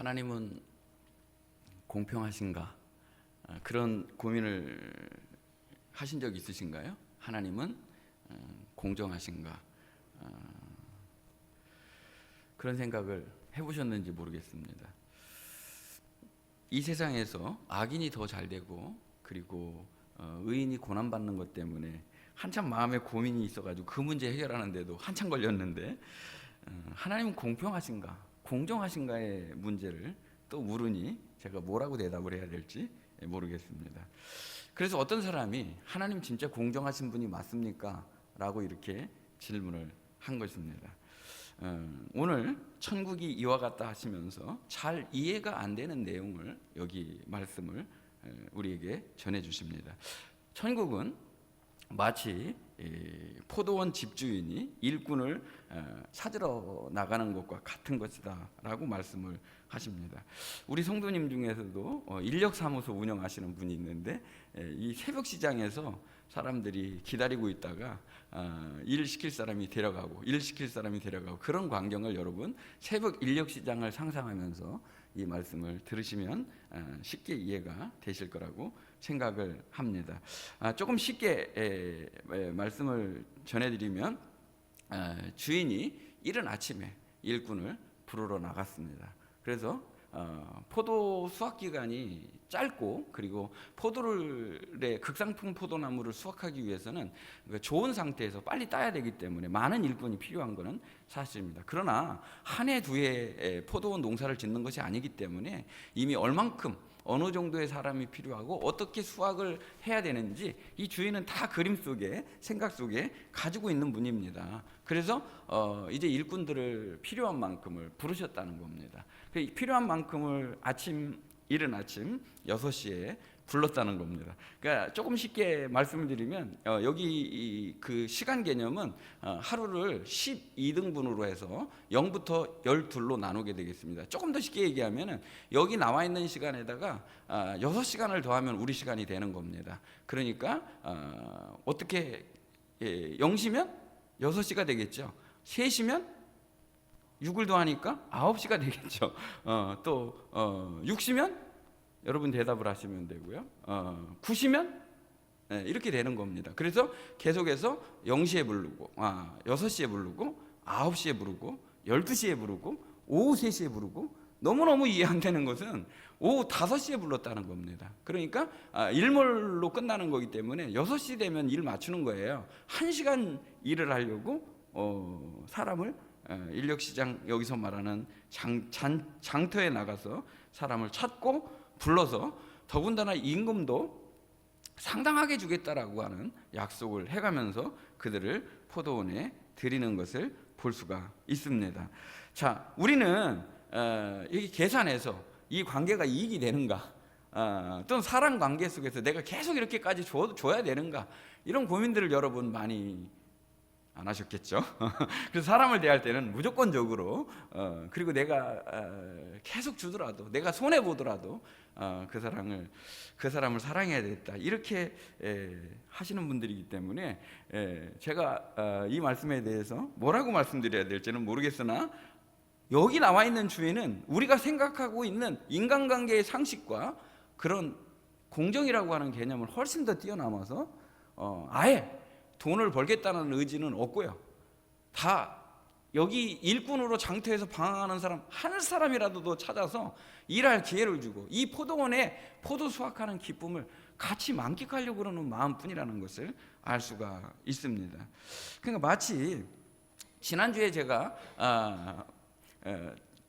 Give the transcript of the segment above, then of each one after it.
하나님은 공평하신가? 그런 고민을 하신 적 있으신가요? 하나님은 공정하신가? 그런 생각을 해보셨는지 모르겠습니다. 이 세상에서 악인이 더 잘되고 그리고 의인이 고난받는 것 때문에 한참 마음에 고민이 있어가지고 그 문제 해결하는데도 한참 걸렸는데, 하나님은 공평하신가, 공정하신가의 문제를 또 물으니 제가 뭐라고 대답을 해야 될지 모르겠습니다. 그래서 어떤 사람이 하나님 진짜 공정하신 분이 맞습니까? 라고 이렇게 질문을 한 것입니다. 오늘 천국이 이와 같다 하시면서 잘 이해가 안 되는 내용을 여기 말씀을 우리에게 전해 주십니다. 천국은 마치 포도원 집주인이 일꾼을 찾으러 나가는 것과 같은 것이다 라고 말씀을 하십니다. 우리 성도님 중에서도 인력사무소 운영하시는 분이 있는데, 이 새벽 시장에서 사람들이 기다리고 있다가 일 시킬 사람이 데려가고 일 시킬 사람이 데려가고 그런 광경을 여러분 새벽 인력시장을 상상하면서 이 말씀을 들으시면 쉽게 이해가 되실 거라고 생각을 합니다. 조금 쉽게 말씀을 전해드리면, 주인이 이른 아침에 일꾼을 부르러 나갔습니다. 그래서 포도 수확 기간이 짧고 그리고 포도를 극상품 포도나무를 수확하기 위해서는 좋은 상태에서 빨리 따야 되기 때문에 많은 일꾼이 필요한 것은 사실입니다. 그러나 한 해 두 해 포도원 농사를 짓는 것이 아니기 때문에 이미 얼만큼 어느 정도의 사람이 필요하고 어떻게 수확을 해야 되는지 이 주인은 다 그림 속에, 생각 속에 가지고 있는 분입니다. 그래서 이제 일꾼들을 필요한 만큼을 부르셨다는 겁니다. 필요한 만큼을 이른 아침 6시에 불렀다는 겁니다. 그러니까 조금 쉽게 말씀을 드리면, 여기 그 시간 개념은 하루를 12등분으로 해서 0부터 12로 나누게 되겠습니다. 조금 더 쉽게 얘기하면 여기 나와 있는 시간에다가 6시간을 더하면 우리 시간이 되는 겁니다. 그러니까 어떻게 0시면 6시가 되겠죠. 3시면 6을 더하니까 9시가 되겠죠. 또 6시면 여러분 대답을 하시면 되고요. 9시면 이렇게 되는 겁니다. 그래서 계속해서 0시에 부르고 6시에 부르고 9시에 부르고 12시에 부르고 오후 3시에 부르고, 너무너무 이해 안 되는 것은 오후 5시에 불렀다는 겁니다. 그러니까 일몰로 끝나는 거기 때문에 6시 되면 일 맞추는 거예요. 1시간 일을 하려고 사람을 인력시장, 여기서 말하는 장터에 나가서 사람을 찾고 불러서 더군다나 임금도 상당하게 주겠다라고 하는 약속을 해가면서 그들을 포도원에 들이는 것을 볼 수가 있습니다. 자, 우리는 여기 계산해서 이 관계가 이익이 되는가, 또는 사람 관계 속에서 내가 계속 이렇게까지 줘야 되는가, 이런 고민들을 여러분 많이 안 하셨겠죠? 그래서 사람을 대할 때는 무조건적으로, 그리고 내가 계속 주더라도, 내가 손해 보더라도 그 사람을 사랑해야 되겠다, 이렇게 하시는 분들이기 때문에 제가 이 말씀에 대해서 뭐라고 말씀드려야 될지는 모르겠으나, 여기 나와 있는 주인은 우리가 생각하고 있는 인간관계의 상식과 그런 공정이라고 하는 개념을 훨씬 더 뛰어넘어서 아예 돈을 벌겠다는 의지는 없고요. 다 여기 일꾼으로 장터에서 방황하는 사람 한 사람이라도 더 찾아서 일할 기회를 주고 이 포도원에 포도 수확하는 기쁨을 같이 만끽하려고 그러는 마음뿐이라는 것을 알 수가 있습니다. 그러니까 마치 지난주에 제가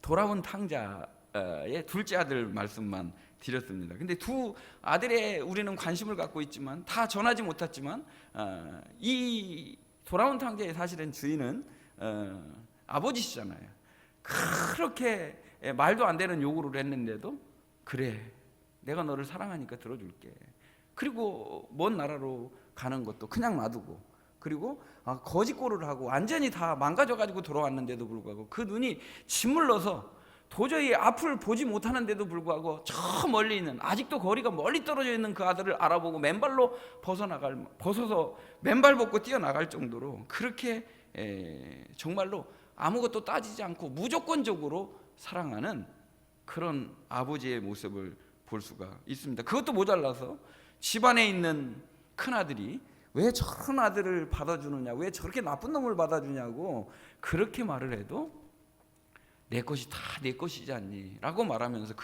돌아온 탕자의 둘째 아들 말씀만 드렸습니다. 근데 두 아들의 우리는 관심을 갖고 있지만 다 전하지 못했지만, 이 돌아온 탕자의 사실은 주인은 아버지시잖아요. 그렇게 말도 안 되는 요구를 했는데도, 그래, 내가 너를 사랑하니까 들어줄게. 그리고 먼 나라로 가는 것도 그냥 놔두고, 그리고 거짓골을 하고 완전히 다 망가져가지고 돌아왔는데도 불구하고 그 눈이 짓물러서 도저히 앞을 보지 못하는데도 불구하고 저 멀리 있는, 아직도 거리가 멀리 떨어져 있는 그 아들을 알아보고 맨발로 벗어서 맨발 벗고 뛰어나갈 정도로 그렇게 정말로 아무것도 따지지 않고 무조건적으로 사랑하는 그런 아버지의 모습을 볼 수가 있습니다. 그것도 모자라서 집안에 있는 큰아들이 왜 저런 아들을 받아주느냐, 왜 저렇게 나쁜 놈을 받아주냐고 그렇게 말을 해도 내 것이 다 내 것이지 않니? 라고 말하면서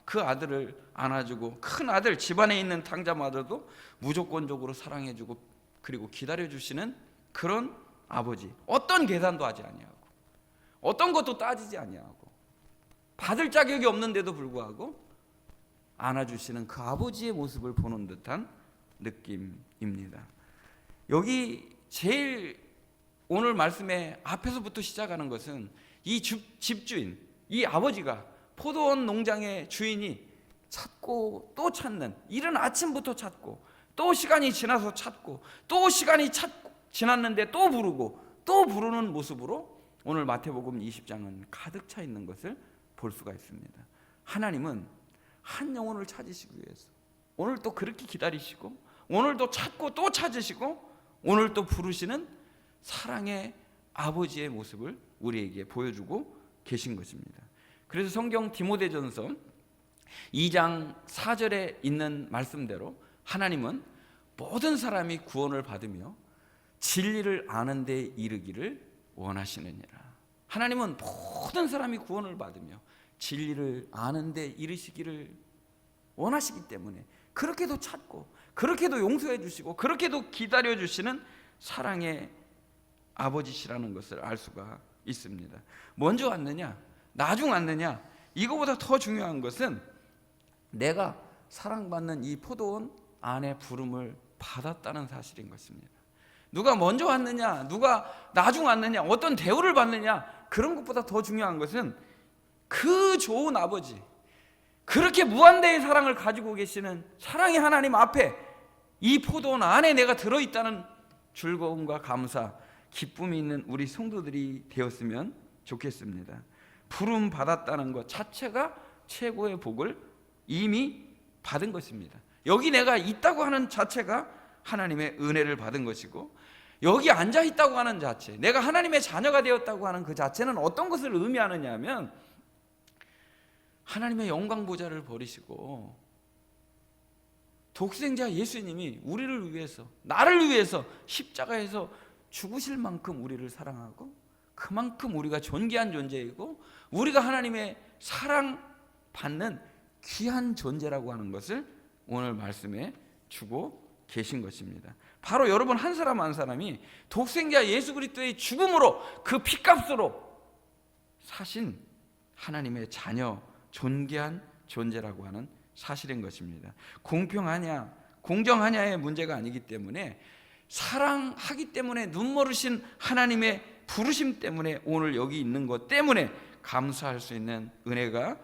그 아들을 안아주고, 큰 아들, 집안에 있는 탕자마저도 무조건적으로 사랑해주고 그리고 기다려주시는 그런 아버지. 어떤 계산도 하지 아니하고 어떤 것도 따지지 아니하고 받을 자격이 없는데도 불구하고 안아주시는 그 아버지의 모습을 보는 듯한 느낌입니다. 여기 제일 오늘 말씀의 앞에서부터 시작하는 것은 이 집주인, 이 아버지가 포도원 농장의 주인이 찾고 또 찾는, 이른 아침부터 찾고 또 시간이 지나서 찾고 또 시간이 지났는데 또 부르고 또 부르는 모습으로 오늘 마태복음 20장은 가득 차 있는 것을 볼 수가 있습니다. 하나님은 한 영혼을 찾으시기 위해서 오늘 또 그렇게 기다리시고, 오늘 또 찾고 또 찾으시고, 오늘 또 부르시는 사랑의 아버지의 모습을 우리에게 보여주고 계신 것입니다. 그래서 성경 디모데전서 2장 4절에 있는 말씀대로 하나님은 모든 사람이 구원을 받으며 진리를 아는 데 이르기를 원하시느니라. 하나님은 모든 사람이 구원을 받으며 진리를 아는 데 이르시기를 원하시기 때문에 그렇게도 찾고 그렇게도 용서해 주시고 그렇게도 기다려 주시는 사랑의 아버지시라는 것을 알 수가 있습니다. 먼저 왔느냐 나중 왔느냐, 이거보다 더 중요한 것은 내가 사랑받는 이 포도원 안에 부름을 받았다는 사실인 것입니다. 누가 먼저 왔느냐, 누가 나중 왔느냐, 어떤 대우를 받느냐, 그런 것보다 더 중요한 것은 그 좋은 아버지, 그렇게 무한대의 사랑을 가지고 계시는 사랑의 하나님 앞에 이 포도원 안에 내가 들어있다는 즐거움과 감사, 기쁨이 있는 우리 성도들이 되었으면 좋겠습니다. 부름 받았다는 것 자체가 최고의 복을 이미 받은 것입니다. 여기 내가 있다고 하는 자체가 하나님의 은혜를 받은 것이고, 여기 앉아 있다고 하는 자체, 내가 하나님의 자녀가 되었다고 하는 그 자체는 어떤 것을 의미하느냐 하면 하나님의 영광 보좌를 버리시고 독생자 예수님이 우리를 위해서, 나를 위해서 십자가에서 죽으실 만큼 우리를 사랑하고 그만큼 우리가 존귀한 존재이고 우리가 하나님의 사랑받는 귀한 존재라고 하는 것을 오늘 말씀에 주고 계신 것입니다. 바로 여러분 한 사람 한 사람이 독생자 예수 그리스도의 죽음으로 그 피값으로 사신 하나님의 자녀, 존귀한 존재라고 하는 사실인 것입니다. 공평하냐 공정하냐의 문제가 아니기 때문에, 사랑하기 때문에, 눈멀으신 하나님의 부르심 때문에, 오늘 여기 있는 것 때문에 감사할 수 있는 은혜가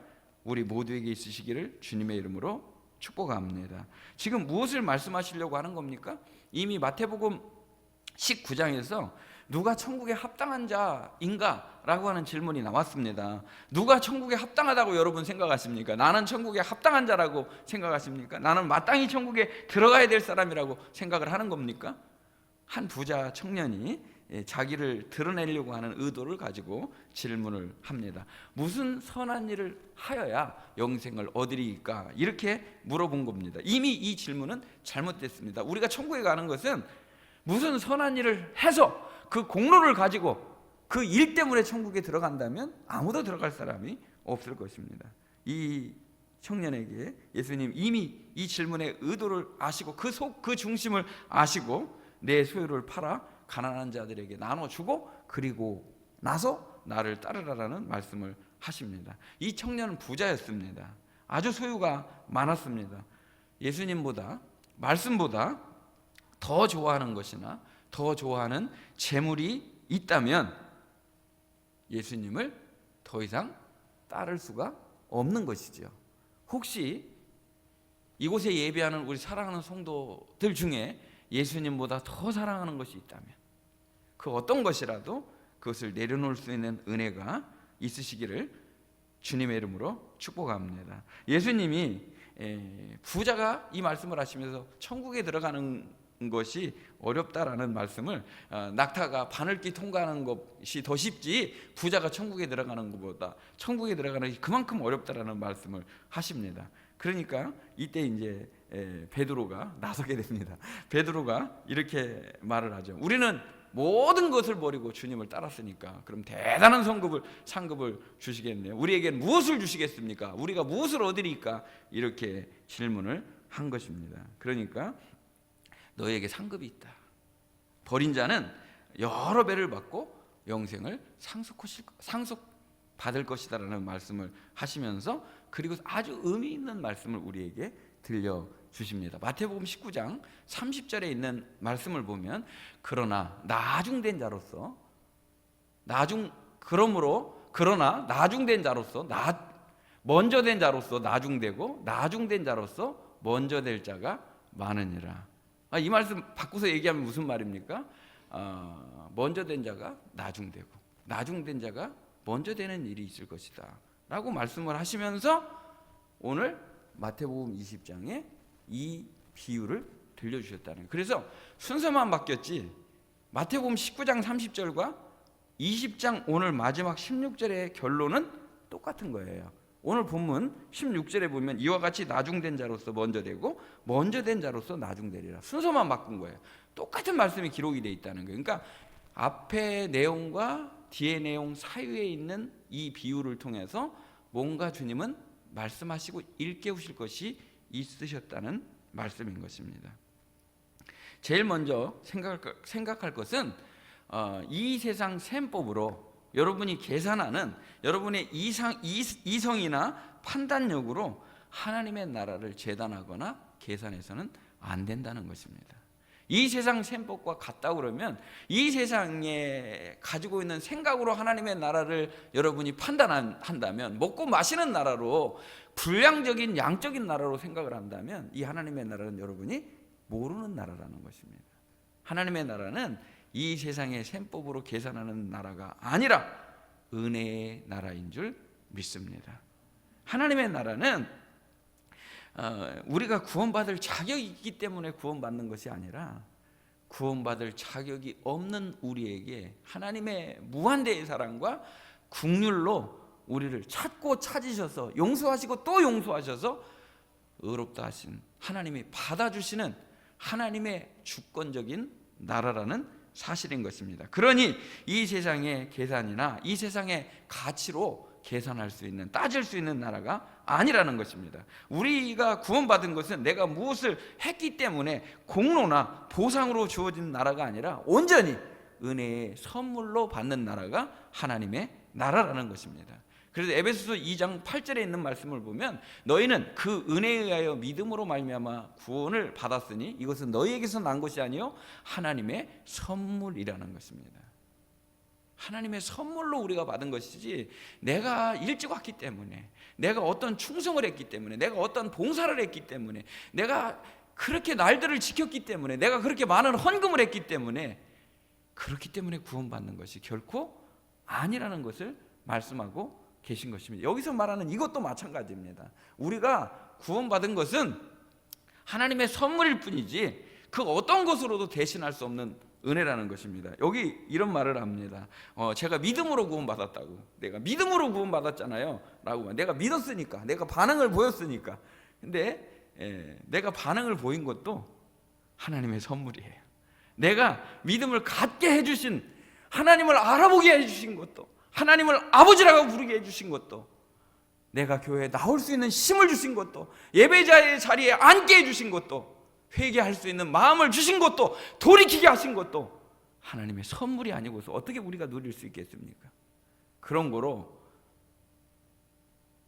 우리 모두에게 있으시기를 주님의 이름으로 축복합니다. 지금 무엇을 말씀하시려고 하는 겁니까? 이미 마태복음 19장에서 누가 천국에 합당한 자인가? 라고 하는 질문이 나왔습니다. 누가 천국에 합당하다고 여러분 생각하십니까? 나는 천국에 합당한 자라고 생각하십니까? 나는 마땅히 천국에 들어가야 될 사람이라고 생각을 하는 겁니까? 한 부자 청년이 자기를 드러내려고 하는 의도를 가지고 질문을 합니다. 무슨 선한 일을 하여야 영생을 얻으리까? 이렇게 물어본 겁니다. 이미 이 질문은 잘못됐습니다. 우리가 천국에 가는 것은 무슨 선한 일을 해서 그 공로를 가지고 그 일 때문에 천국에 들어간다면 아무도 들어갈 사람이 없을 것입니다. 이 청년에게 예수님 이미 이 질문의 의도를 아시고 그 중심을 아시고 내 소유를 팔아 가난한 자들에게 나눠주고 그리고 나서 나를 따르라라는 말씀을 하십니다. 이 청년은 부자였습니다. 아주 소유가 많았습니다. 예수님보다, 말씀보다 더 좋아하는 것이나 더 좋아하는 재물이 있다면 예수님을 더 이상 따를 수가 없는 것이죠. 혹시 이곳에 예배하는 우리 사랑하는 성도들 중에 예수님보다 더 사랑하는 것이 있다면 그 어떤 것이라도 그것을 내려놓을 수 있는 은혜가 있으시기를 주님의 이름으로 축복합니다. 예수님이 부자가 이 말씀을 하시면서 천국에 들어가는 것이 어렵다라는 말씀을, 낙타가 바늘길 통과하는 것이 더 쉽지 부자가 천국에 들어가는 것보다 천국에 들어가는 게 그만큼 어렵다라는 말씀을 하십니다. 그러니까 이때 이제 베드로가 나서게 됩니다. 베드로가 이렇게 말을 하죠. 우리는 모든 것을 버리고 주님을 따랐으니까 그럼 대단한 상급을 주시겠네요. 우리에겐 무엇을 주시겠습니까? 우리가 무엇을 얻으리까? 이렇게 질문을 한 것입니다. 그러니까 너희에게 상급이 있다. 버린 자는 여러 배를 받고 영생을 상속받을 것이다라는 말씀을 하시면서, 그리고 아주 의미 있는 말씀을 우리에게 들려주십니다. 마태복음 19장 30절에 있는 말씀을 보면, 그러나 나중된 자로서 먼저 된 자로서 나중되고 나중된 자로서 먼저 될 자가 많으니라. 이 말씀 바꾸서 얘기하면 무슨 말입니까? 먼저 된 자가 나중되고 나중된 자가 먼저 되는 일이 있을 것이다 라고 말씀을 하시면서 오늘 마태복음 20장에 이 비유를 들려주셨다는 거예요. 그래서 순서만 바뀌었지 마태복음 19장 30절과 20장 오늘 마지막 16절의 결론은 똑같은 거예요. 오늘 본문 16절에 보면 이와 같이 나중된 자로서 먼저 되고 먼저 된 자로서 나중되리라. 순서만 바꾼 거예요. 똑같은 말씀이 기록이 되어 있다는 거예요. 그러니까 앞에 내용과 뒤의 내용 사이에 있는 이 비유를 통해서 뭔가 주님은 말씀하시고 일깨우실 것이 있으셨다는 말씀인 것입니다. 제일 먼저 생각할 것은 이 세상 셈법으로 여러분이 계산하는 여러분의 이성이나 판단력으로 하나님의 나라를 재단하거나 계산해서는 안 된다는 것입니다. 이 세상 셈법과 같다 그러면 이 세상에 가지고 있는 생각으로 하나님의 나라를 여러분이 판단한다면, 먹고 마시는 나라로 불량적인 양적인 나라로 생각을 한다면 이 하나님의 나라는 여러분이 모르는 나라라는 것입니다. 하나님의 나라는 이 세상의 셈법으로 계산하는 나라가 아니라 은혜의 나라인 줄 믿습니다. 하나님의 나라는 우리가 구원받을 자격이 있기 때문에 구원받는 것이 아니라 구원받을 자격이 없는 우리에게 하나님의 무한대의 사랑과 긍휼로 우리를 찾고 찾으셔서 용서하시고 또 용서하셔서 의롭다 하신 하나님이 받아주시는 하나님의 주권적인 나라라는 사실인 것입니다. 그러니 이 세상의 계산이나 이 세상의 가치로 계산할 수 있는, 따질 수 있는 나라가 아니라는 것입니다. 우리가 구원받은 것은 내가 무엇을 했기 때문에 공로나 보상으로 주어진 나라가 아니라 온전히 은혜의 선물로 받는 나라가 하나님의 나라라는 것입니다. 그래서 에베소서 2장 8절에 있는 말씀을 보면 너희는 그 은혜에 의하여 믿음으로 말미암아 구원을 받았으니 이것은 너희에게서 난 것이 아니요 하나님의 선물이라는 것입니다. 하나님의 선물로 우리가 받은 것이지 내가 일찍 왔기 때문에, 내가 어떤 충성을 했기 때문에, 내가 어떤 봉사를 했기 때문에, 내가 그렇게 날들을 지켰기 때문에, 내가 그렇게 많은 헌금을 했기 때문에, 그렇기 때문에 구원받는 것이 결코 아니라는 것을 말씀하고 계신 것입니다. 여기서 말하는 이것도 마찬가지입니다. 우리가 구원받은 것은 하나님의 선물일 뿐이지 그 어떤 것으로도 대신할 수 없는 은혜라는 것입니다. 여기 이런 말을 합니다. 제가 믿음으로 구원받았다고, 내가 믿음으로 구원받았잖아요 라고, 내가 믿었으니까, 내가 반응을 보였으니까. 근데 내가 반응을 보인 것도 하나님의 선물이에요. 내가 믿음을 갖게 해주신, 하나님을 알아보게 해주신 것도, 하나님을 아버지라고 부르게 해주신 것도, 내가 교회에 나올 수 있는 힘을 주신 것도, 예배자의 자리에 앉게 해주신 것도, 회개할 수 있는 마음을 주신 것도, 돌이키게 하신 것도 하나님의 선물이 아니고서 어떻게 우리가 누릴 수 있겠습니까? 그런 거로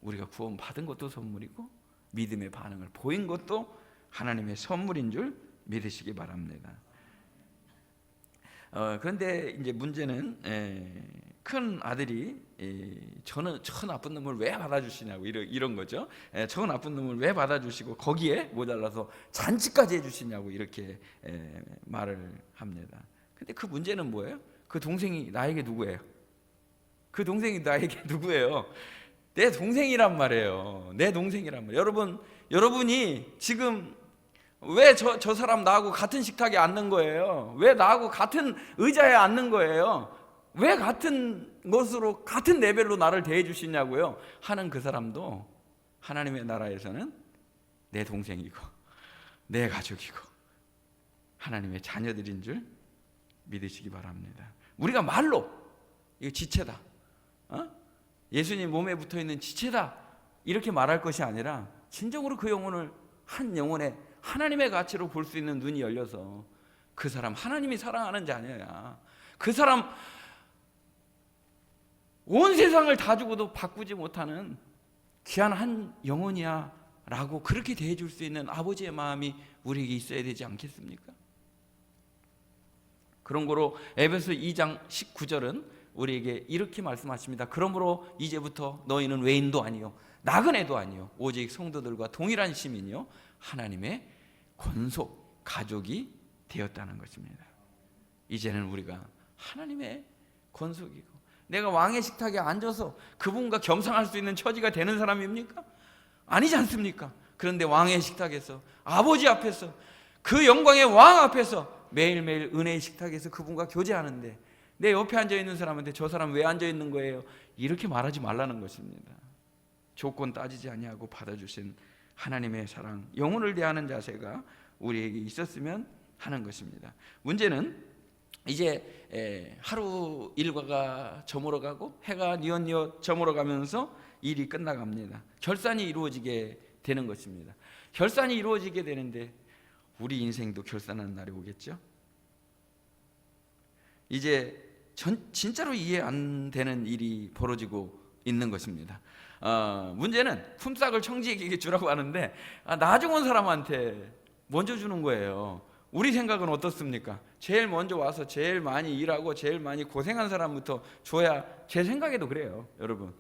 우리가 구원받은 것도 선물이고 믿음의 반응을 보인 것도 하나님의 선물인 줄 믿으시기 바랍니다. 그런데 이제 문제는 큰 아들이 저는 저 나쁜 놈을 왜 받아주시냐고 이런 거죠. 저 나쁜 놈을 왜 받아주시고 거기에 모자라서 잔치까지 해주시냐고 이렇게 말을 합니다. 근데 그 문제는 뭐예요? 그 동생이 나에게 누구예요? 그 동생이 나에게 누구예요? 내 동생이란 말이에요. 내 동생이란 말이에요. 여러분이 지금 왜 저 사람 나하고 같은 식탁에 앉는 거예요? 왜 나하고 같은 의자에 앉는 거예요? 왜 같은 것으로 같은 레벨로 나를 대해 주시냐고요? 하는 그 사람도 하나님의 나라에서는 내 동생이고 내 가족이고 하나님의 자녀들인 줄 믿으시기 바랍니다. 우리가 말로 이거 지체다, 예수님 몸에 붙어있는 지체다 이렇게 말할 것이 아니라 진정으로 그 영혼을 한 영혼의 하나님의 가치로 볼 수 있는 눈이 열려서 그 사람 하나님이 사랑하는 자녀야, 그 사람 온 세상을 다 주고도 바꾸지 못하는 귀한 한 영혼이야 라고 그렇게 대해 줄 수 있는 아버지의 마음이 우리에게 있어야 되지 않겠습니까? 그런 거로 에베소 2장 19절은 우리에게 이렇게 말씀하십니다. 그러므로 이제부터 너희는 외인도 아니요 나그네도 아니요 오직 성도들과 동일한 시민이요 하나님의 권속 가족이 되었다는 것입니다. 이제는 우리가 하나님의 권속이고 내가 왕의 식탁에 앉아서 그분과 겸상할 수 있는 처지가 되는 사람입니까? 아니지 않습니까? 그런데 왕의 식탁에서 아버지 앞에서 그 영광의 왕 앞에서 매일매일 은혜의 식탁에서 그분과 교제하는데 내 옆에 앉아있는 사람한테 저 사람 왜 앉아있는 거예요? 이렇게 말하지 말라는 것입니다. 조건 따지지 아니하고 받아주신 하나님의 사랑, 영혼을 대하는 자세가 우리에게 있었으면 하는 것입니다. 문제는 이제 하루 일과가 저물어 가고 해가 뉘엿뉘엿 저물어 가면서 일이 끝나갑니다. 결산이 이루어지게 되는 것입니다. 결산이 이루어지게 되는데 우리 인생도 결산하는 날이 오겠죠? 이제 진짜로 이해 안 되는 일이 벌어지고 있는 것입니다. 문제는 품삯을 청지기에게 주라고 하는데 나중 온 사람한테 먼저 주는 거예요. 우리 생각은 어떻습니까? 제일 먼저 와서 제일 많이 일하고 제일 많이 고생한 사람부터 줘야, 제 생각에도 그래요, 여러분.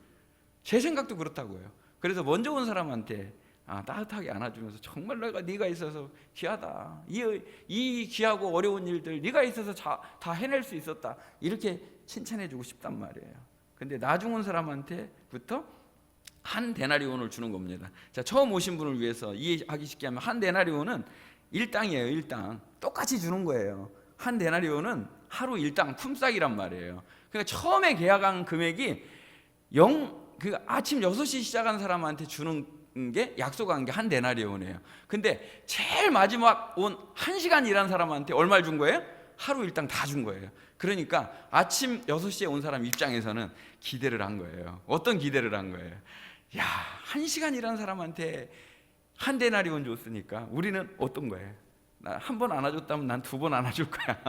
제 생각도 그렇다고요. 그래서 먼저 온 사람한테 따뜻하게 안아주면서 정말 네가 있어서 귀하다, 이 귀하고 어려운 일들 네가 있어서 다 해낼 수 있었다, 이렇게 칭찬해주고 싶단 말이에요. 근데 나중 온 사람한테부터 한 데나리온을 주는 겁니다. 자, 처음 오신 분을 위해서 이해하기 쉽게 하면 한 데나리온은 일당이에요. 일당 똑같이 주는 거예요. 한 데나리온은 하루 일당 품삯이란 말이에요. 그러니까 처음에 계약한 금액이 그 아침 6시 시작한 사람한테 주는 게 약속한 게 한 데나리온이에요. 근데 제일 마지막 온 1시간 일한 사람한테 얼마를 준 거예요? 하루 일당 다 준 거예요. 그러니까 아침 6시에 온 사람 입장에서는 기대를 한 거예요. 어떤 기대를 한 거예요? 야, 1시간 일한 사람한테 한 데나리온 줬으니까 우리는 어떤 거예요? 나 한 번 안아줬다면 난 2번 안아줄 거야.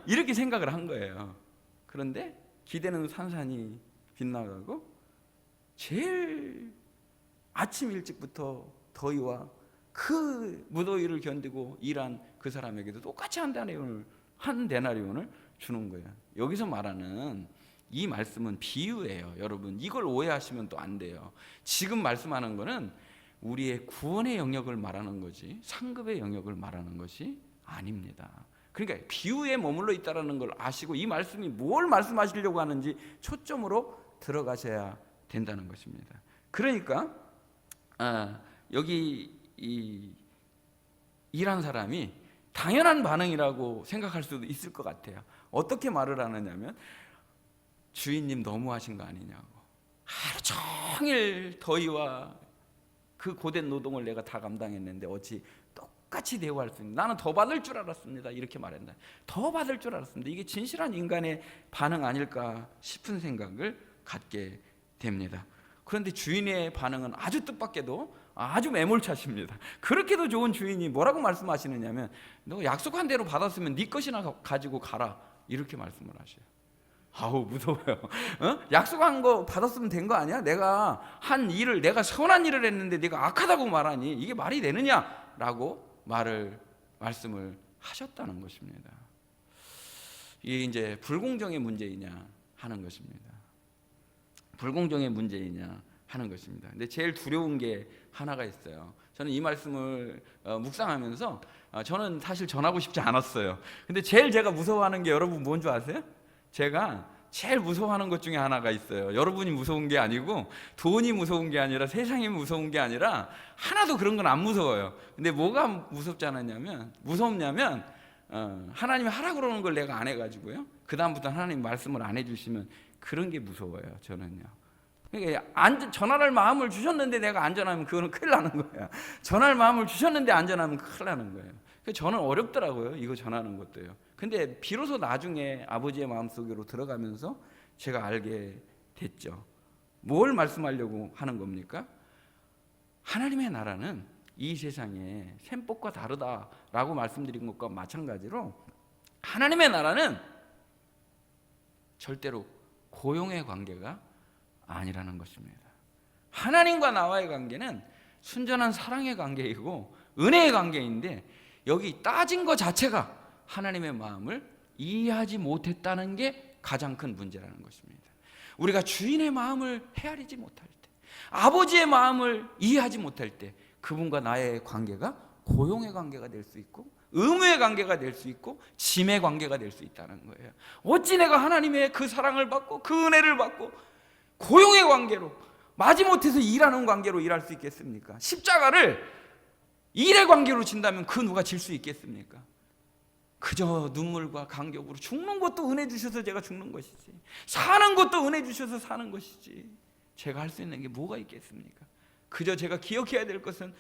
이렇게 생각을 한 거예요. 그런데 기대는 산산이 빗나가고 제일 아침 일찍부터 더위와 그 무더위를 견디고 일한 그 사람에게도 똑같이 한 데나리온을 주는 거예요. 여기서 말하는 이 말씀은 비유예요, 여러분. 이걸 오해하시면 또 안 돼요. 지금 말씀하는 거는 우리의 구원의 영역을 말하는 거지 상급의 영역을 말하는 것이 아닙니다. 그러니까 비유에 머물러 있다는 걸 아시고 이 말씀이 뭘 말씀하시려고 하는지 초점으로 들어가셔야 된다는 것입니다. 그러니까 여기 일한 사람이 당연한 반응이라고 생각할 수도 있을 것 같아요. 어떻게 말을 하느냐면 주인님 너무하신 거 아니냐고. 하루 종일 더위와 그 고된 노동을 내가 다 감당했는데 어찌 똑같이 대우할 수 있는, 나는 더 받을 줄 알았습니다, 이렇게 말했나. 더 받을 줄 알았습니다. 이게 진실한 인간의 반응 아닐까 싶은 생각을 갖게 됩니다. 그런데 주인의 반응은 아주 뜻밖에도 아주 매몰차십니다. 그렇게도 좋은 주인이 뭐라고 말씀하시느냐면 너 약속한 대로 받았으면 네 것이나 가지고 가라, 이렇게 말씀을 하셔요. 아우 무서워요. 약속한 거 받았으면 된 거 아니야? 내가 한 일을, 내가 선한 일을 했는데 네가 악하다고 말하니 이게 말이 되느냐라고 말씀을 하셨다는 것입니다. 이게 이제 불공정의 문제이냐 하는 것입니다. 불공정의 문제이냐 하는 것입니다. 근데 제일 두려운 게 하나가 있어요. 저는 이 말씀을 묵상하면서 저는 사실 전하고 싶지 않았어요. 근데 제일 제가 무서워하는 게 여러분 뭔 줄 아세요? 제가 제일 무서워하는 것 중에 하나가 있어요. 여러분이 무서운 게 아니고, 돈이 무서운 게 아니라, 세상이 무서운 게 아니라, 하나도 그런 건 안 무서워요. 근데 뭐가 무섭냐면 하나님이 하라고 그러는 걸 내가 안 해가지고요, 그 다음부터 하나님 말씀을 안 해주시면 그런 게 무서워요. 저는요. 그러니까 전할 마음을 주셨는데 내가 안전하면 그거는 큰일 나는 거예요. 전할 마음을 주셨는데 안전하면 큰일 나는 거예요. 그래서 저는 어렵더라고요, 이거 전하는 것도요. 근데 비로소 나중에 아버지의 마음속으로 들어가면서 제가 알게 됐죠. 뭘 말씀하려고 하는 겁니까? 하나님의 나라는 이 세상에 셈법과 다르다라고 말씀드린 것과 마찬가지로, 하나님의 나라는 절대로 고용의 관계가 아니라는 것입니다. 하나님과 나와의 관계는 순전한 사랑의 관계이고 은혜의 관계인데, 여기 따진 것 자체가 하나님의 마음을 이해하지 못했다는 게 가장 큰 문제라는 것입니다. 우리가 주인의 마음을 헤아리지 못할 때, 아버지의 마음을 이해하지 못할 때, 그분과 나의 관계가 고용의 관계가 될 수 있고, 의무의 관계가 될 수 있고, 짐의 관계가 될 수 있다는 거예요. 어찌 내가 하나님의 그 사랑을 받고 그 은혜를 받고 고용의 관계로, 마지못해서 일하는 관계로 일할 수 있겠습니까? 십자가를 일의 관계로 진다면 그 누가 질 수 있겠습니까? 그저 눈물과 간격으로, 죽는 것도 은혜 주셔서 제가 죽는 것이지, 사는 것도 은혜 주셔서 사는 것이지, 제가 할 수 있는 게 뭐가 있겠습니까? 그저 제가 기억해야 될 것은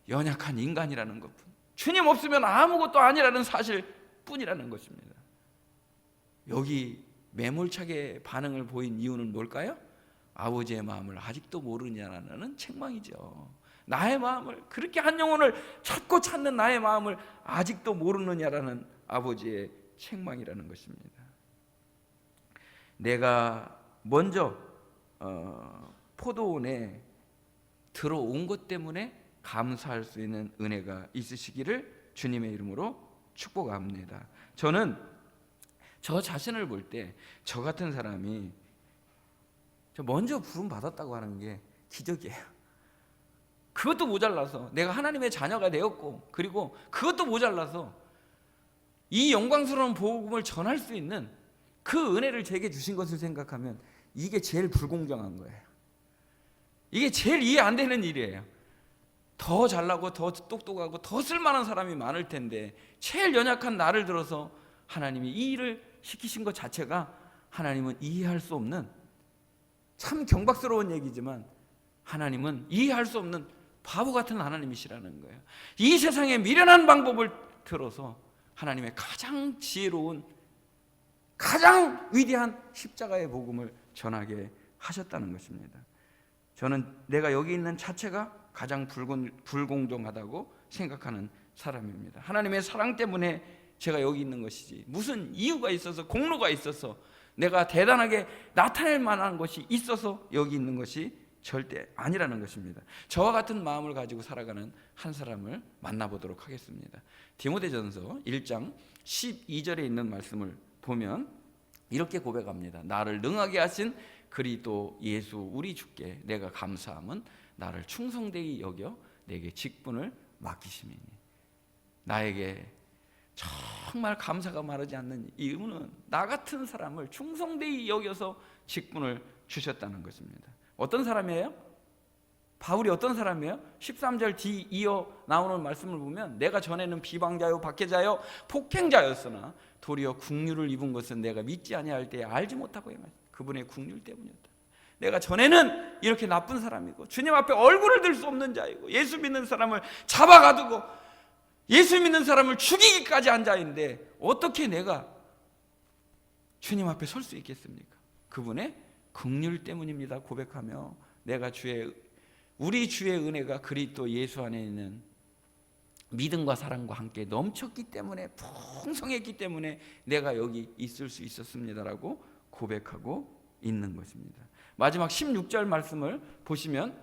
연약한 인간이라는 것뿐, 주님 없으면 아무것도 아니라는 사실뿐이라는 것입니다. 여기 매몰차게 반응을 보인 이유는 뭘까요? 아버지의 마음을 아직도 모르느냐라는 책망이죠. 나의 마음을, 그렇게 한 영혼을 찾고 찾는 나의 마음을 아직도 모르느냐라는 아버지의 책망이라는 것입니다. 내가 먼저 포도원에 들어온 것 때문에 감사할 수 있는 은혜가 있으시기를 주님의 이름으로 축복합니다. 저는 저 자신을 볼 때 저 같은 사람이 먼저 부름 받았다고 하는 게 기적이에요. 그것도 모자라서 내가 하나님의 자녀가 되었고, 그리고 그것도 모자라서 이 영광스러운 복음을 전할 수 있는 그 은혜를 제게 주신 것을 생각하면 이게 제일 불공정한 거예요. 이게 제일 이해 안 되는 일이에요. 더 잘나고 더 똑똑하고 더 쓸만한 사람이 많을 텐데, 제일 연약한 나를 들어서 하나님이 이 일을 시키신 것 자체가 하나님은 이해할 수 없는, 참 경박스러운 얘기지만 하나님은 이해할 수 없는 바보 같은 하나님이시라는 거예요. 이 세상에 미련한 방법을 들어서 하나님의 가장 지혜로운, 가장 위대한 십자가의 복음을 전하게 하셨다는 것입니다. 저는 내가 여기 있는 자체가 가장 불공정하다고 생각하는 사람입니다. 하나님의 사랑 때문에 제가 여기 있는 것이지, 무슨 이유가 있어서, 공로가 있어서, 내가 대단하게 나타낼 만한 것이 있어서 여기 있는 것이 절대 아니라는 것입니다. 저와 같은 마음을 가지고 살아가는 한 사람을 만나보도록 하겠습니다. 디모데전서 1장 12절에 있는 말씀을 보면 이렇게 고백합니다. 나를 능하게 하신 그리스도 예수 우리 주께 내가 감사함은 나를 충성되이 여겨 내게 직분을 맡기심이니. 나에게 정말 감사가 마르지 않는 이유는 나 같은 사람을 충성되이 여겨서 직분을 주셨다는 것입니다. 어떤 사람이에요? 바울이 어떤 사람이에요? 13절 뒤 이어 나오는 말씀을 보면, 내가 전에는 비방자요 박해자요 폭행자였으나 도리어 국률을 입은 것은 내가 믿지 아니할 때에 알지 못하고 그분의 국률 때문이었다. 내가 전에는 이렇게 나쁜 사람이고 주님 앞에 얼굴을 들 수 없는 자이고 예수 믿는 사람을 잡아가두고 예수 믿는 사람을 죽이기까지 한 자인데 어떻게 내가 주님 앞에 설 수 있겠습니까? 그분의 긍휼 때문입니다 고백하며, 내가 우리 주의 은혜가 그리스도 예수 안에 있는 믿음과 사랑과 함께 넘쳤기 때문에, 풍성했기 때문에 내가 여기 있을 수 있었습니다라고 고백하고 있는 것입니다. 마지막 16절 말씀을 보시면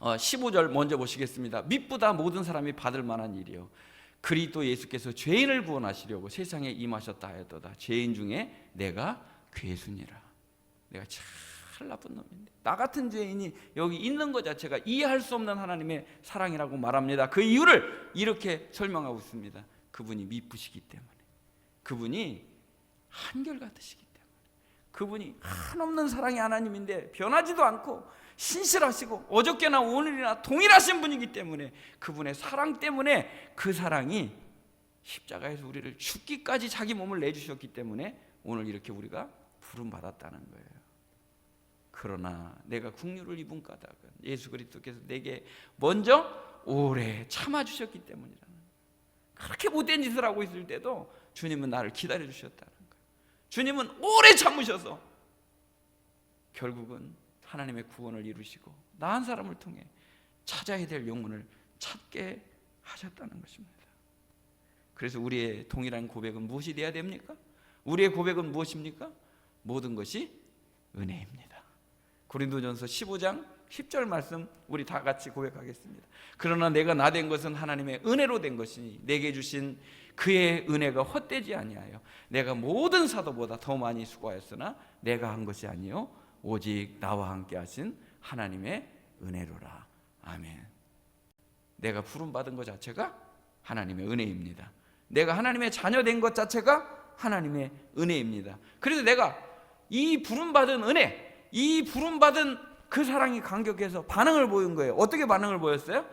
15절 먼저 보시겠습니다. 믿보다 모든 사람이 받을 만한 일이요 그리스도 예수께서 죄인을 구원하시려고 세상에 임하셨다 하였도다. 죄인 중에 내가 괴순이라. 내가 참 나쁜 놈인데, 나 같은 죄인이 여기 있는 것 자체가 이해할 수 없는 하나님의 사랑이라고 말합니다. 그 이유를 이렇게 설명하고 있습니다. 그분이 미쁘시기 때문에, 그분이 한결같으시기 때문에, 그분이 한없는 사랑의 하나님인데 변하지도 않고 신실하시고 어저께나 오늘이나 동일하신 분이기 때문에 그분의 사랑 때문에 그 사랑이 십자가에서 우리를 죽기까지 자기 몸을 내주셨기 때문에 오늘 이렇게 우리가 부름받았다는 거예요. 그러나 내가 국류를 입은 까닭은 예수 그리스도께서 내게 먼저 오래 참아주셨기 때문이라는 거예요. 그렇게 못된 짓을 하고 있을 때도 주님은 나를 기다려주셨다는 거예요. 주님은 오래 참으셔서 결국은 하나님의 구원을 이루시고 나 한 사람을 통해 찾아야 될 영혼을 찾게 하셨다는 것입니다. 그래서 우리의 동일한 고백은 무엇이 되어야 됩니까? 우리의 고백은 무엇입니까? 모든 것이 은혜입니다. 고린도전서 15장 10절 말씀 우리 다 같이 고백하겠습니다. 그러나 내가 나 된 것은 하나님의 은혜로 된 것이니 내게 주신 그의 은혜가 헛되지 아니하여 내가 모든 사도보다 더 많이 수고하였으나 내가 한 것이 아니요 오직 나와 함께 하신 하나님의 은혜로라. 아멘. 내가 부름받은 것 자체가 하나님의 은혜입니다. 내가 하나님의 자녀 된 것 자체가 하나님의 은혜입니다. 그래서 내가 이 부름받은 은혜, 이 부름받은 그 사랑이 감격해서 반응을 보인 거예요. 어떻게 반응을 보였어요?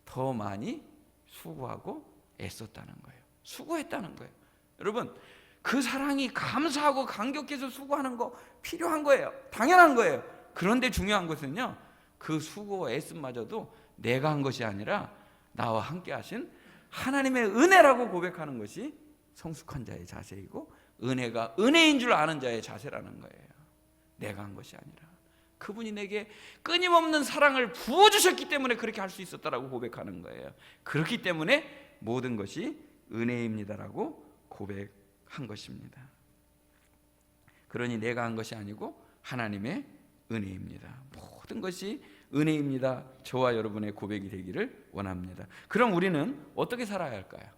더 많이 수고하고 애썼다는 거예요. 수고했다는 거예요. 여러분, 그 사랑이 감사하고 감격해서 수고하는 거 필요한 거예요. 당연한 거예요. 그런데 중요한 것은요, 그 수고와 애씀마저도 내가 한 것이 아니라 나와 함께 하신 하나님의 은혜라고 고백하는 것이 성숙한 자의 자세이고 은혜가 은혜인 줄 아는 자의 자세라는 거예요. 내가 한 것이 아니라 그분이 내게 끊임없는 사랑을 부어주셨기 때문에 그렇게 할 수 있었다라고 고백하는 거예요. 그렇기 때문에 모든 것이 은혜입니다라고 고백한 것입니다. 그러니 내가 한 것이 아니고 하나님의 은혜입니다. 모든 것이 은혜입니다. 저와 여러분의 고백이 되기를 원합니다. 그럼 우리는 어떻게 살아야 할까요?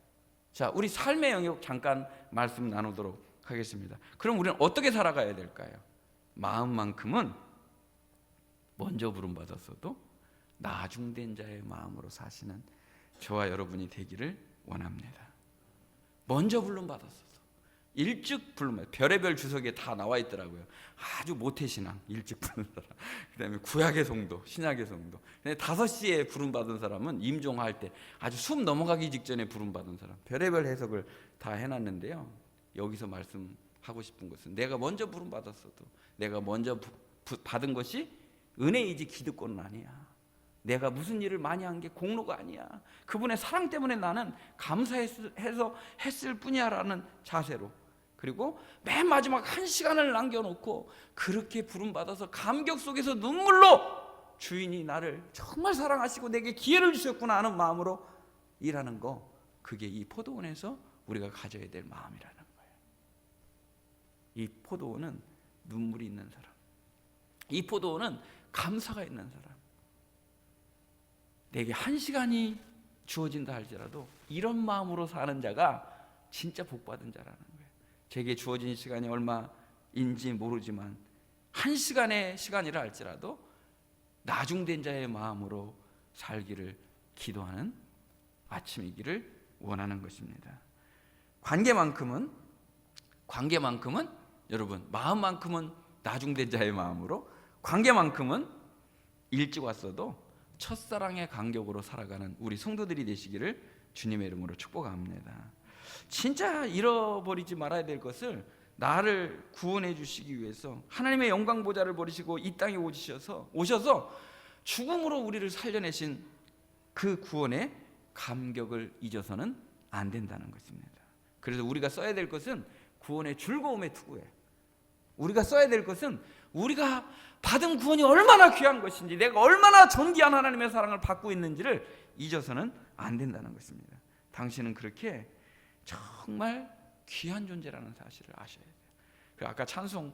자, 우리 삶의 영역 잠깐 말씀 나누도록 하겠습니다. 그럼 우리는 어떻게 살아가야 될까요? 마음만큼은 먼저 부름받았어도 나중된 자의 마음으로 사시는 저와 여러분이 되기를 원합니다. 먼저 부름받았어도 일찍 부름받았어도 별의별 주석에 다 나와 있더라고요. 아주 모태신앙 일찍 부른 사람, 그 다음에 구약의 성도, 신약의 성도. 5시에 부름받은 사람은 임종할 때 아주 숨 넘어가기 직전에 부름받은 사람, 별의별 해석을 다 해놨는데요. 여기서 말씀하고 싶은 것은 내가 먼저 부름받았어도 내가 먼저 받은 것이 은혜이지 기득권은 아니야. 내가 무슨 일을 많이 한 게 공로가 아니야. 그분의 사랑 때문에 나는 감사해서 했을 뿐이야 라는 자세로, 그리고 맨 마지막 1시간을 남겨놓고 그렇게 부름받아서 감격 속에서 눈물로 주인이 나를 정말 사랑하시고 내게 기회를 주셨구나 하는 마음으로 일하는 거, 그게 이 포도원에서 우리가 가져야 될 마음이라는 거예요. 이 포도원은 눈물이 있는 사람, 이 포도원은 감사가 있는 사람, 내게 1시간이 주어진다 할지라도 이런 마음으로 사는 자가 진짜 복받은 자라는 거예요. 제게 주어진 시간이 얼마인지 모르지만 1시간의 시간이라 할지라도 나중된 자의 마음으로 살기를 기도하는 아침이기를 원하는 것입니다. 관계만큼은 여러분, 마음만큼은 나중된 자의 마음으로, 관계만큼은 일찍 왔어도 첫사랑의 간격으로 살아가는 우리 성도들이 되시기를 주님의 이름으로 축복합니다. 진짜 잃어버리지 말아야 될 것을, 나를 구원해 주시기 위해서 하나님의 영광 보좌를 버리시고 이 땅에 오셔서 죽음으로 우리를 살려내신 그 구원의 감격을 잊어서는 안 된다는 것입니다. 그래서 우리가 써야 될 것은 구원의 즐거움에 투구해. 우리가 써야 될 것은 우리가 받은 구원이 얼마나 귀한 것인지, 내가 얼마나 존귀한 하나님의 사랑을 받고 있는지를 잊어서는 안 된다는 것입니다. 당신은 그렇게 정말 귀한 존재라는 사실을 아셔야 돼요. 아까 찬송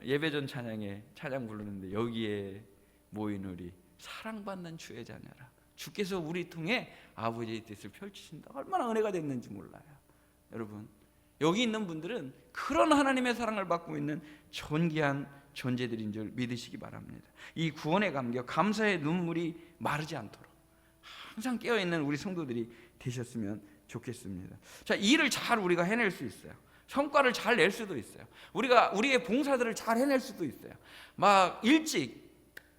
예배전 찬양에 찬양 부르는데 여기에 모인 우리 사랑받는 주의 자녀라. 주께서 우리 통해 아버지의 뜻을 펼치신다. 얼마나 은혜가 됐는지 몰라요. 여러분, 여기 있는 분들은 그런 하나님의 사랑을 받고 있는 존귀한 존재들인 줄 믿으시기 바랍니다. 이 구원의 감격, 감사의 눈물이 마르지 않도록 항상 깨어있는 우리 성도들이 되셨으면 좋겠습니다. 자, 이 일을 잘 우리가 해낼 수 있어요. 성과를 잘 낼 수도 있어요. 우리가 우리의 봉사들을 잘 해낼 수도 있어요. 막 일찍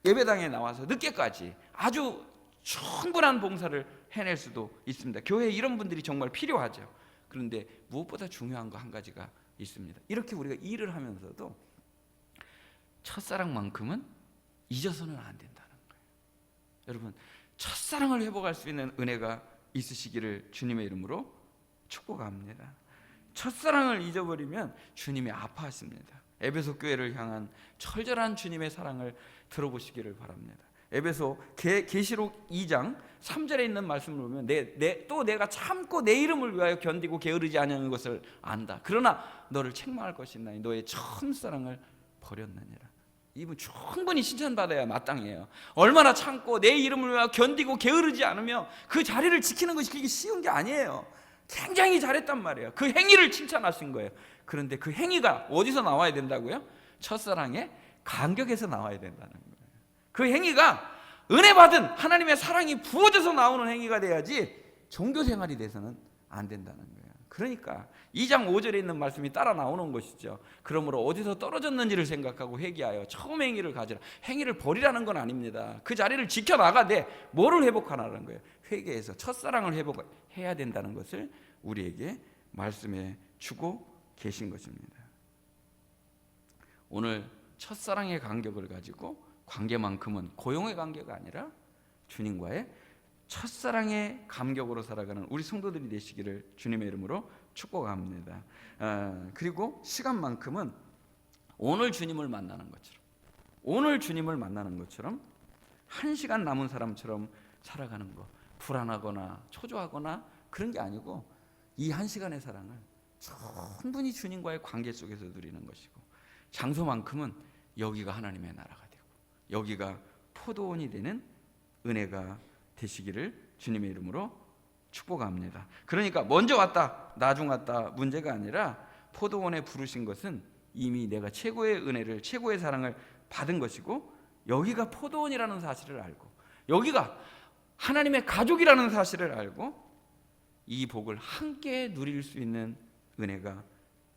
예배당에 나와서 늦게까지 아주 충분한 봉사를 해낼 수도 있습니다. 교회에 이런 분들이 정말 필요하죠. 그런데 무엇보다 중요한 거 한 가지가 있습니다. 이렇게 우리가 일을 하면서도 첫사랑만큼은 잊어서는 안 된다는 거예요. 여러분, 첫사랑을 회복할 수 있는 은혜가 있으시기를 주님의 이름으로 축복합니다. 첫사랑을 잊어버리면 주님이 아파하십니다. 에베소 교회를 향한 철저한 주님의 사랑을 들어보시기를 바랍니다. 에베소 계시록 2장 3절에 있는 말씀을 보면 또 내가 참고 내 이름을 위하여 견디고 게으르지 아니하는 것을 안다. 그러나 너를 책망할 것이 있나니 너의 첫사랑을 버렸느니라. 이분 충분히 칭찬받아야 마땅해요. 얼마나 참고 내 이름을 위하여 견디고 게으르지 않으며 그 자리를 지키는 것이 그게 쉬운 게 아니에요. 굉장히 잘했단 말이에요. 그 행위를 칭찬하신 거예요. 그런데 그 행위가 어디서 나와야 된다고요? 첫사랑의 간격에서 나와야 된다는 거예요. 그 행위가 은혜 받은 하나님의 사랑이 부어져서 나오는 행위가 돼야지 종교 생활이 돼서는 안 된다는 거예요. 그러니까 2장 5절에 있는 말씀이 따라 나오는 것이죠. 그러므로 어디서 떨어졌는지를 생각하고 회개하여 처음 행위를 가지라. 행위를 버리라는 건 아닙니다. 그 자리를 지켜나가되 뭐를 회복하라는 거예요? 회개해서 첫사랑을 회복해야 된다는 것을 우리에게 말씀해 주고 계신 것입니다. 오늘 첫사랑의 간격을 가지고 관계만큼은 고용의 관계가 아니라 주님과의 첫사랑의 감격으로 살아가는 우리 성도들이 되시기를 주님의 이름으로 축복합니다. 그리고 시간만큼은 오늘 주님을 만나는 것처럼 한 시간 남은 사람처럼 살아가는 거, 불안하거나 초조하거나 그런 게 아니고 이 한 시간의 사랑을 충분히 주님과의 관계 속에서 누리는 것이고, 장소만큼은 여기가 하나님의 나라가 되고 여기가 포도원이 되는 은혜가 되시기를 주님의 이름으로 축복합니다. 그러니까 먼저 왔다 나중 왔다 문제가 아니라 포도원에 부르신 것은 이미 내가 최고의 은혜를, 최고의 사랑을 받은 것이고, 여기가 포도원이라는 사실을 알고 여기가 하나님의 가족이라는 사실을 알고 이 복을 함께 누릴 수 있는 은혜가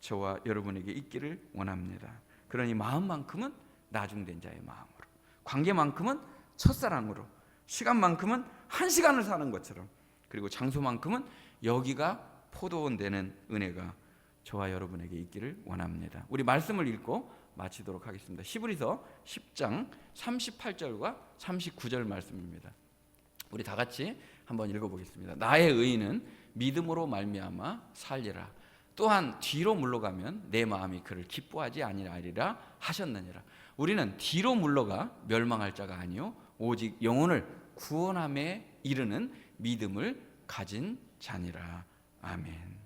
저와 여러분에게 있기를 원합니다. 그러니 마음만큼은 나중된 자의 마음으로, 관계만큼은 첫사랑으로, 시간만큼은 한 시간을 사는 것처럼, 그리고 장소만큼은 여기가 포도원 되는 은혜가 저와 여러분에게 있기를 원합니다. 우리 말씀을 읽고 마치도록 하겠습니다. 히브리서 10장 38절과 39절 말씀입니다. 우리 다 같이 한번 읽어보겠습니다. 나의 의인은 믿음으로 말미암아 살리라. 또한 뒤로 물러가면 내 마음이 그를 기뻐하지 아니하리라 하셨느니라. 우리는 뒤로 물러가 멸망할 자가 아니요 오직 영혼을 구원함에 이르는 믿음을 가진 자니라. 아멘.